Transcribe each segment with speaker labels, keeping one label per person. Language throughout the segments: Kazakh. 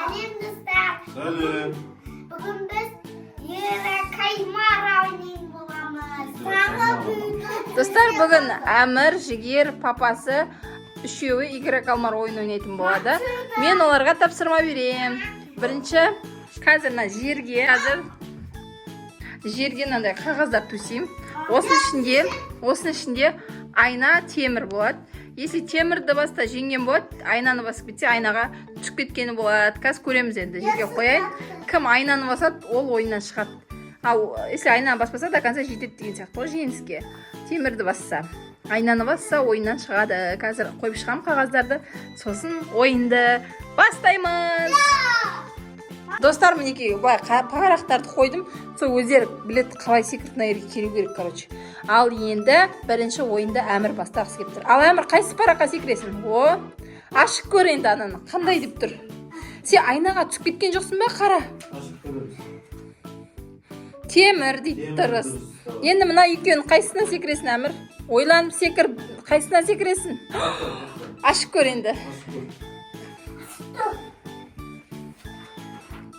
Speaker 1: Сәлем достар.
Speaker 2: Сәлем.
Speaker 1: Бүгін біз каймар ойнайтын боламыз.
Speaker 3: Достар, бүгін Әмір, Жігер, папасы үшеуі игра кальмар ойын ойнайтын болады. Мен оларға тапсырма берем. Бірінші, қазір жерге мынандай қағаздар төсейм. Осының ішінде айна, темір болады. Если темірді баста жеңген болады, айнаны басып кетсе, айнаға түсіп кеткені болады. Қазір көреміз енді, жерге қояйын. Кім айнаны басады, ол ойыннан шығады. Ал если айнаны баспаса, до конца жетеді деген сияқты ғой жеңіске. Темірді басса, айнаны басса, ойыннан шығады. Қазір қойып шығам қағаздарды, сосын ойынды бастаймыз. Достар, мінекей былай парақтарды қойдым. Сол өздері білет қалай секретный жерге келу керек, короче. Ал енді бірінші ойынды Әмір бастағысы келіп тұр. Ал Әмір, қайсы параққа секіресің? О, ашық көр енді ананы. Қандай деп тұр? Сен айнаға түсіп кеткен жоқсың ба? Қара.
Speaker 2: Ашық көреміз.
Speaker 3: Темір дейді тұрыс. Енді мына екеуін қайсына секіресің, Әмір? Ойланып секір, қайсына секіресің? Ашық көр енді.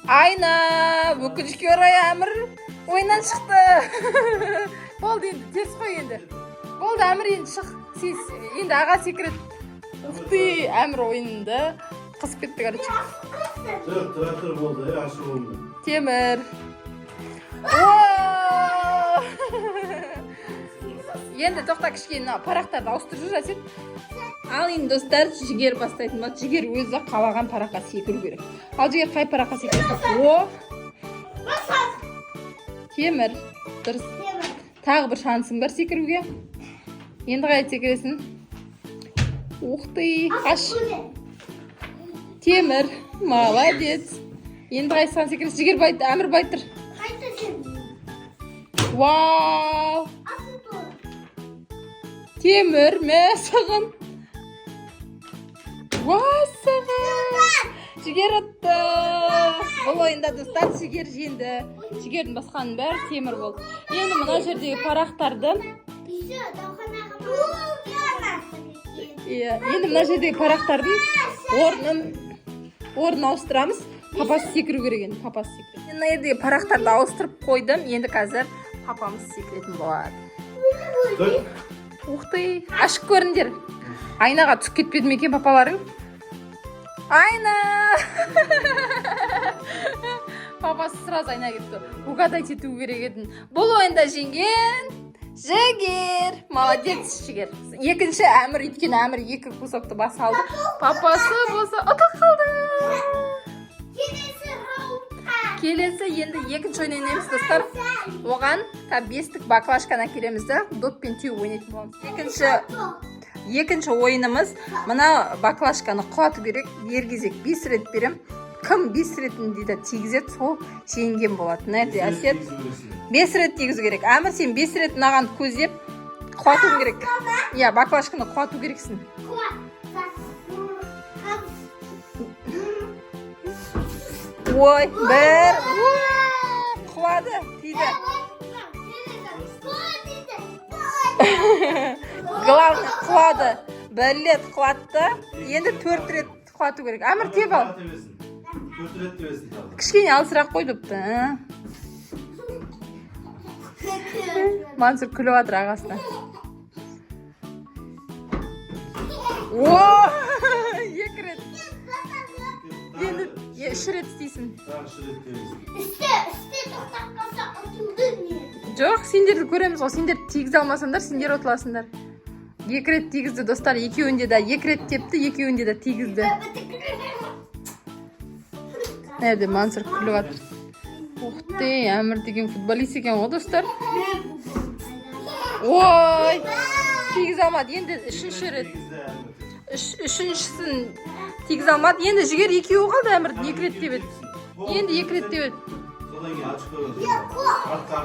Speaker 3: Айна, өкінішке орай Әмір ойыннан шықты. Болды енді, теріс қой енді. Болды, Әмір енді шық. Сіз енді аға секірет. Ұқты, Әмір ойынды қысып кетті, короче.
Speaker 2: Тұр болды, ашық болды.
Speaker 3: Темір. Енді тоқта кішкене парақтарды ауыстырып жүр, әсет. Ал енді достар, Жігер бастайтын болады. Жігер өзі қалаған параққа секіру керек. Ал Жігер қай параққа секіресің? О! Темір. Дұрыс. Тағы бір шансың бар секіруге. Енді қай секіресің? Уқты, қаш. Темір. Молодец. Енді қайсыған секіресің? Жігер байты, Әмір байтыр. Вау! Темір, мәсіғын. Уасығын. Жігер ұтты. Бұл ойында достар Жігер жеңді. Жігердің басқаның бәрі темір болды. Енді мына жердегі парақтарды орнын ауыстырамыз. Папасы секіру керек енді, папасы секіреді. Мына жердегі парақтарды ауыстырып қойдым. Енді қазір папамыз секіретін болады. Уқты, ашық көріңдер. Айнаға түсіп кетпеді ме екен папаларың? Айна! Папасы сразу айна кетті. Угадать ету керек еді. Бұл ойында жеңген Жігер. Молодец, Жігер. Екінші Әмір, өйткені Әмір екі кусокты баса алды. Папасы болса ұтылып қалды. Келесі енді екінші ойын ойнаймыз, достар. Оған 5 баклажканы әкелеміз де доппен теуіп ойнайтын боламыз. Екінші ойынымыз мына баклажканы құлату керек. Ергезек 5 рет берем. Кім 5 ретін дейді тигізет, сол жеңген болады. Нәрде, әсет? 5 рет тигізу керек. Әмір, сен 5 рет мынаған көздеп құлату керек. Иә, баклажканы құлату керексің. Ой, бір. Құлады, тиді. Главное, құлады. Бір рет құлатты. Енді 4 рет құлату керек. Әмір, теп ал.
Speaker 2: 4 рет тебесін.
Speaker 3: Кішкене алысырақ қойдыпты. Мансұр күліп атыр ағасына. Ооо! 2 рет. Енді 3 рет істейсің.
Speaker 1: Үсте тоқтап қалса ұтылды не?
Speaker 3: Жоқ, сендерді көреміз ғой. Сендер тигіз алмасандар, сендер ұтыласыңдар. 2 рет тигізді, достар. Екеуінде де 2 рет тепті, екеуінде де тигізді. Нәрде, Мансұр күліп атыр. Уқты, Әмір деген футболист екен ғой, достар. Ой! Тигіз алмады. Енді 3-ші рет. Үшіншісін тигіз алмады. Енді Жігер екеуі қалды, Әмірдің 2 рет тебеді. Енді 2 рет тебеді.
Speaker 2: Содан кейін ашық көріңіз. Артқа.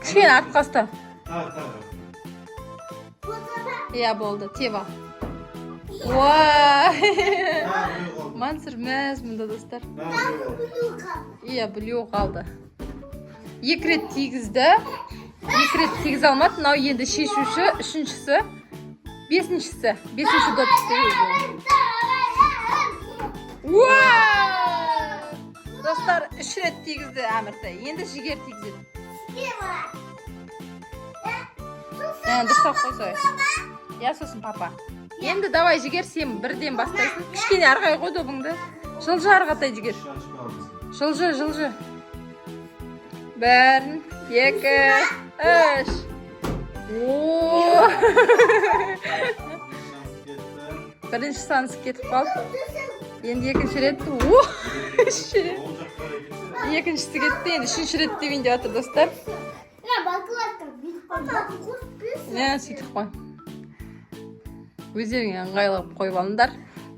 Speaker 3: Кішкене артқа ұста.
Speaker 2: Артқа.
Speaker 3: Иә, болды, теба. Уай! Мансұр мәз мұнда, достар. Иә, білеу қалды. 2 рет тигізді. 2 рет тигіз алмады. Мынау енді шешуші, үшіншісі. 5-шісі. 5-ші доп істейді. Уау! үш рет тигізді әмірді. Енді жігер тигізеді. Дұрыстап қойсай. Я сосын папа. Енді давай жігер сен бірден бастайсың. Кішкене арғай қой добыңды. Жылжы арғатай жігер. Жылжы. 1, 2, 3. Бірінші сансы кетіп қалды. Енді екінші рет. Екіншісі кетті. Енді үшінші рет деген деп жатыр достар. Сөйтіп қой. Өздеріңе ыңғайлап қойып алыңдар.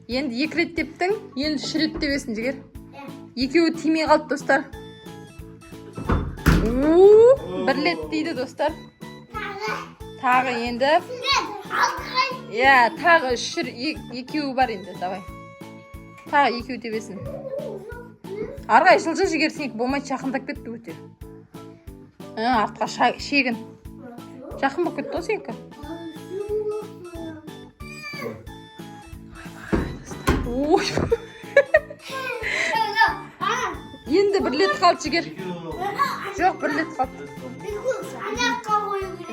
Speaker 3: Енді 2 рет тептің, енді 3 рет тебесін жігер. Екеуі тимей қалды достар. 1 рет дейді достар. Тағы енді. Тағы 2 бар енді, давай. Тағы 2 тебесін. Арғай жылжы жігер, сенек болмай жақындап кетті өте. Артқа шегін. Жақын болып кетті о сенікі. Енді 1 рет қалды жігер. Жоқ, 1 рет қалды.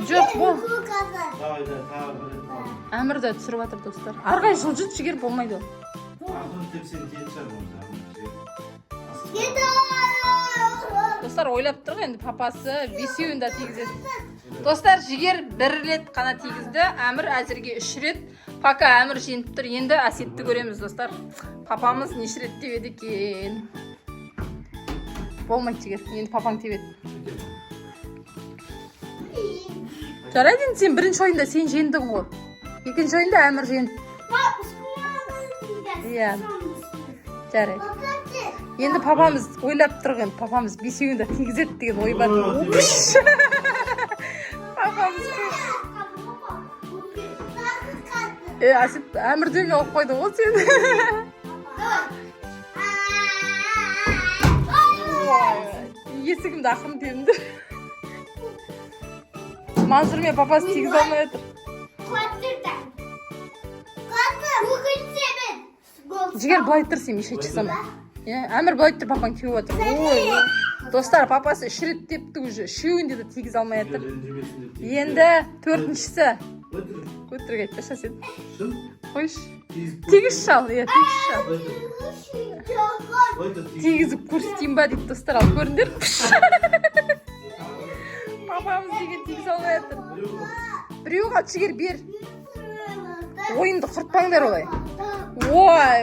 Speaker 3: Жоқ, бол. Әмірді түсіріп атыр достар. Арғай жылжыт жігер болмайды ол. Достар ойлап тұрғы енді папасы 5-еуін да тигізеді. Достар жігер 1 рет қана тигізді. Әмір әзірге 3 рет. Пока әмір жеңіп тұр. Енді әсетті көреміз достар. Папамыз неше рет тебеді екен. Болмайды жігер. Енді папаң тебеді. Жарайды, сен бірінші ойында сен жеңдің ғой. Екінші ойында әмір жеңді. Жарайды. Енді папамыз ойлап тұрған. Папамыз 5-еуін да тигізеді деген ой бар. Папамыз Әсет әмірден алып қойды ғой сен. Есігімді ақырын тебінді. Мансұр мен папасы тигіз алмай отыр. Жігер былай тұр, сен еш айтшысама. Әмір былай тұр, папаң теуіп отыр. Достар, папасы 3 рет тепті уже. 3-еуінде де тигіз алмай отыр. Енді 4-шісі. Өтірік айтпашы Әсет. Қойш. Тегіз шал, тегіз шал. Тегізіп көрсетейін ба дейді достар, ал көріндер. Папамыз деген тегіз алмай отыр. Біреу қалды жігер бер. Ойынды құртпаңдар олай. Ой,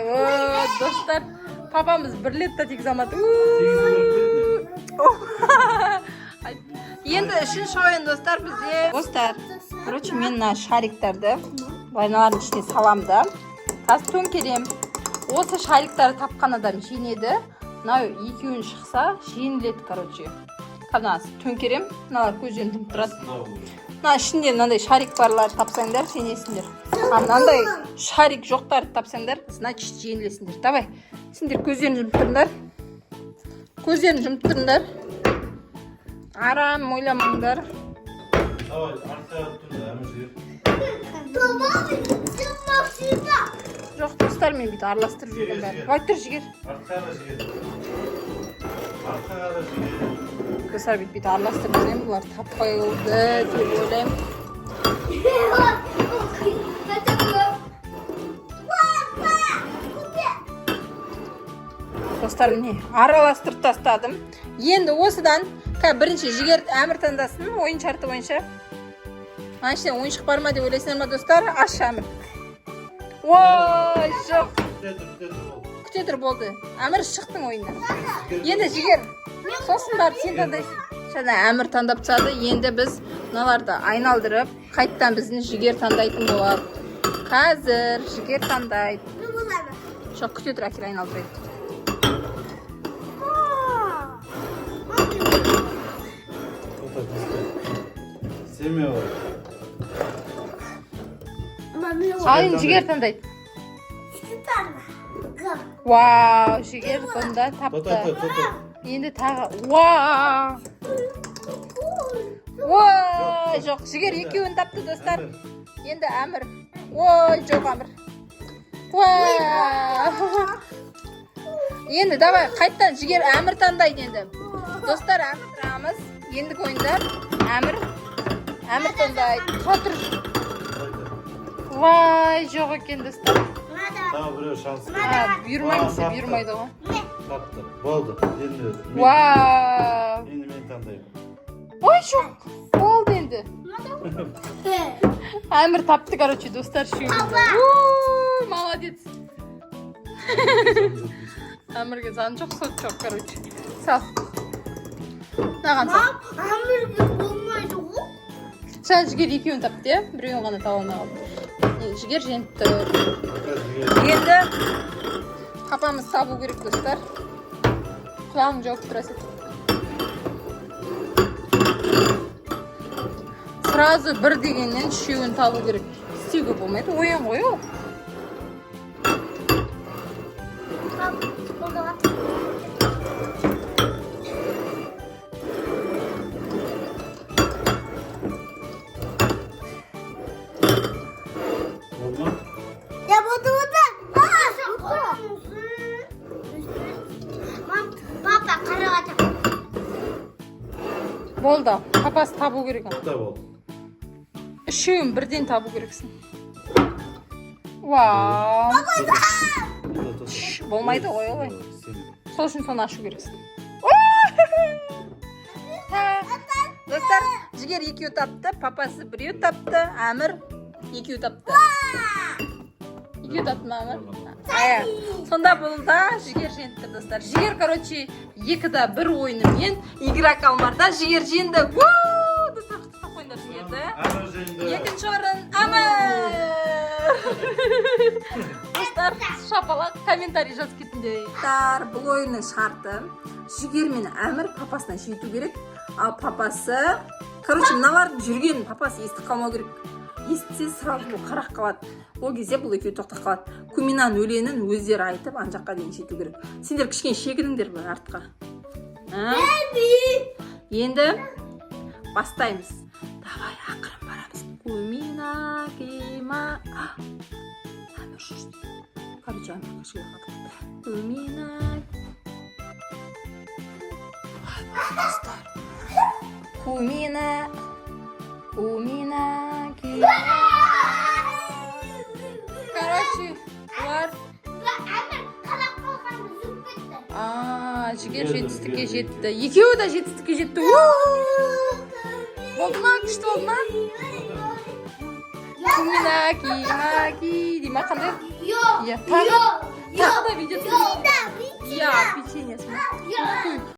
Speaker 3: достар, папамыз 1 рет та тегіз алмады. Енді 3-ші ойын достар бізде. Достар, короче, мен шариктарды вайналардың ішіне саламды. Қазір төңкерем. Осы шариктарды тапқан адам жеңеді. Мынау 2-еуін шықса жеңіледі, короче. Қазір төңкерем. Мыналар көздерін жұмып тұрады. Мына ішінде мынандай шарик барлар тапсаңдар, сенесіңдер. Мынандай шарик жоқтарды тапсаңдар, значит жеңілесіңдер. Давай, сендер көздерін жұмып тұрыңдар. Көздерін жұмып тұрыңдар. Арам ойламаңдар. Жоқ, достар, мен бүйті араластырып жүрген бәрі. Бай тұр жігер. Достар, бүйті араластырып жүрген, бұлар таппай олды деп ойлайым. Достар, міне араластырып тастадым. Енді осыдан бірінші жігер әмір таңдасын ойын шарты бойынша. Ана ішінен ойыншық бар ма деп ойлайсыңдар ма достар? Аш әмір. Ой, жоқ. Күте тұр болды. Әмір шықтың ойыннан. Енді жігер, сосын бар сен таңдайсың. Жаңа әмір таңдап тастады. Енді біз мыналарды айналдырып, қайттан біздің жігер таңдайтын болады. Қазір жігер таңдайды. Жоқ, күте тұр, әкел айналдырайды. Айын жігер таңдайды. Вау, жігер бұнда тапты. Енді тағы. Вау. Ой, жоқ, жігер 2-еуін тапты достар. Енді әмір. Ой, жоқ әмір. Вау. Енді давай қайттан жігер әмір таңдайды енді. Достар, әмір тұрамыз. Ендігі ойында әмір таңдайды. Тұра тұр. Вай, жоқ екен достар.
Speaker 2: Тағы біреу шанс.
Speaker 3: Бұйырмайды ғой.
Speaker 2: Тапты. Болды. Енді
Speaker 3: Вау.
Speaker 2: енді мен таңдаймын.
Speaker 3: Ой, жоқ. Болды енді. Әмір тапты, короче, достар. Молодец. Әмірге зан жоқ, сот жоқ, короче. Сал. Наған сал.
Speaker 1: Әмірге болмайды ғой.
Speaker 3: Жаңа жігер екеуін тапты, иә? Біреуін ғана таба алмай қалды. Жігер жеңді. Енді қапамыз табу керек, достар. Құлағың жауып тұрасың. Сразу бір дегеннен үшеуін табу керек. Істеуге болмайды, ойын ғой ол.
Speaker 2: Olma.
Speaker 1: Ya budu. Papa қараватыр.
Speaker 3: Болды, папасы табу керек.
Speaker 2: Da oldu.
Speaker 3: Үшеуін бірден табу керексің. Вау. Болмайды ғой олай. Сол үшін соны ашу керексің. Достар, жігер екеу тапты, папасы біреу тапты, әмір екеу тапты. Екеу тапты ма әмір? Сонда болды, жігер жеңді, достар. Жігер, короче, екіда бір ойынымен игрок алмарда жігер жеңді. Достар, құттықтап қойыңдар жігерді.
Speaker 2: Әмір жеңді.
Speaker 3: Екінші орын әмір. Достар, шапалақ комментарий жазып кетіңдер. Бұл ойынның шарты жігер мен әмір папасына жету керек. Ал папасы, короче, мыналардың жүргенін папасы естіп қалмау керек. Естісе сразу бұл қарақ қалады. Ол кезде бұл екеуі тоқтап қалады. Куминан өлеңін өздері айтып, ан жаққа дейін жету керек. Сендер кішкене шегініңдер бі артқа. Енді бастаймыз. Давай, ақырын барамыз. Кумина, кема... Әмір жүрсін. Короче, әмір қашыға қалды. Кумина... Кумина... Короче, олар... Жігер жетістікке жетті. Екеуі де жетістікке жетті. Болды ма? Күшті болды ма? Куминаки, дейма қандай? Тағы да видео түсіріп. Печеньесін.